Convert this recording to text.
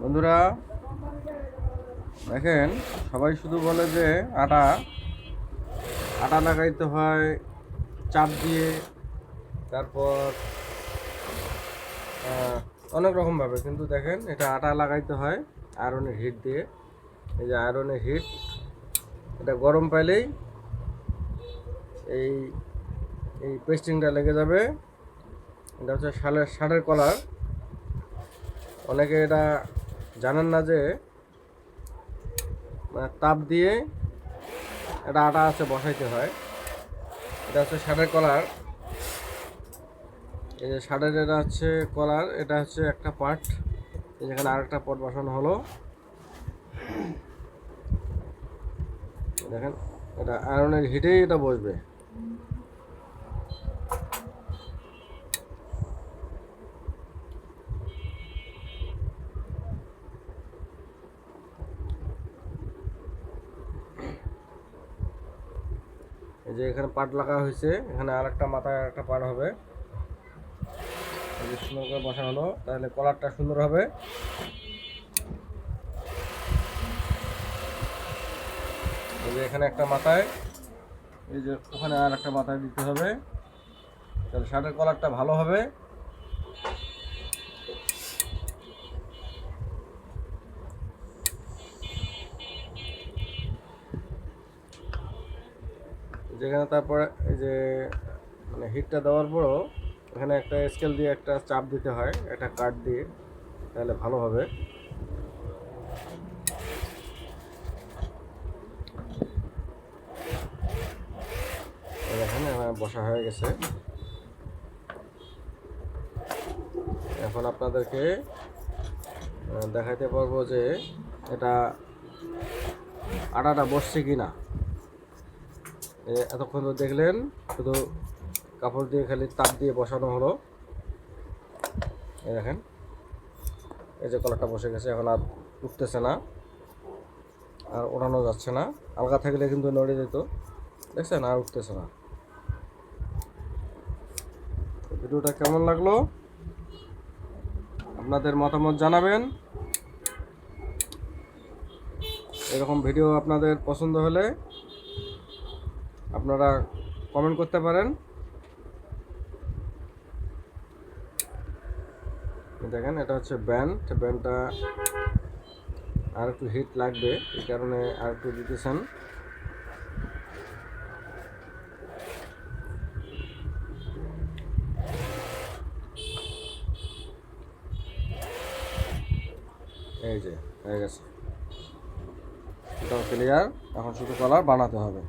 বন্ধুরা দেখেন, সবাই শুধু বলে যে আটা আটা লাগাইতে হয় চাপ দিয়ে, তারপর অনেক রকমভাবে। কিন্তু দেখেন, এটা আটা লাগাইতে হয় আয়রনের হিট দিয়ে। এই যে আয়রনের হিট, এটা গরম পাইলেই এই এই পেস্টিংটা লেগে যাবে। এটা হচ্ছে ষাঁড়ের কলার। অনেকে এটা জানেন না যে তাপ দিয়ে এটা আটা আছে বসাইতে হয়। এটা হচ্ছে ষাঁড়ের কলার। এই যে ষাঁড়ের এটা হচ্ছে কলার, এটা হচ্ছে একটা পার্ট। যেখানে আরেকটা পার্ট বসানো হলো, দেখেন এটা আয়রনের হিটেই এটা বসবে। এই যে এখানে পার্ট লাগা হয়েছে, এখানে আরেকটা মাথায় আরেকটা পার্ট হবে। এই যে সুন্দর করে বসানো হলো, তাহলে কলারটা সুন্দর হবে। এই যে এখানে একটা মাথায়, এই যে ওখানে আর একটা মাথায় দিতে হবে, তাহলে শার্টের কলারটা ভালো হবে। যেখানে তারপরে এই যে মানে হিটটা দেওয়ার পরও এখানে একটা স্কেল দিয়ে একটা চাপ দিতে হয়, একটা কাঠ দিয়ে, তাহলে ভালো হবে। এখানে বসা হয়ে গেছে। এখন আপনাদেরকে দেখাইতে পারবো যে এটা আটাটা বসছে কি না। এতক্ষণ তো দেখলেন শুধু কাপড় দিয়ে খালি তাপ দিয়ে বসানো হলো। এই দেখেন, এই যে কলারটা বসে গেছে, এখন আর উঠতেছে না, আর ওড়ানো যাচ্ছে না। আলগা থাকলে কিন্তু নড়ে যেত, দেখছেন, আর উঠতেছে না। ভিডিওটা কেমন লাগলো আপনাদের মতামত জানাবেন। এরকম ভিডিও আপনাদের পছন্দ হলে আপনারা কমেন্ট করতে পারেন। দেখেন, এটা হচ্ছে ব্যান্ডটা আর একটু হিট লাগবে, এই কারণে আর একটু দিতেছেন। এই যে হয়ে গেছে, এটাও ক্লিয়ার। এখন শুধু কলার বানাতে হবে।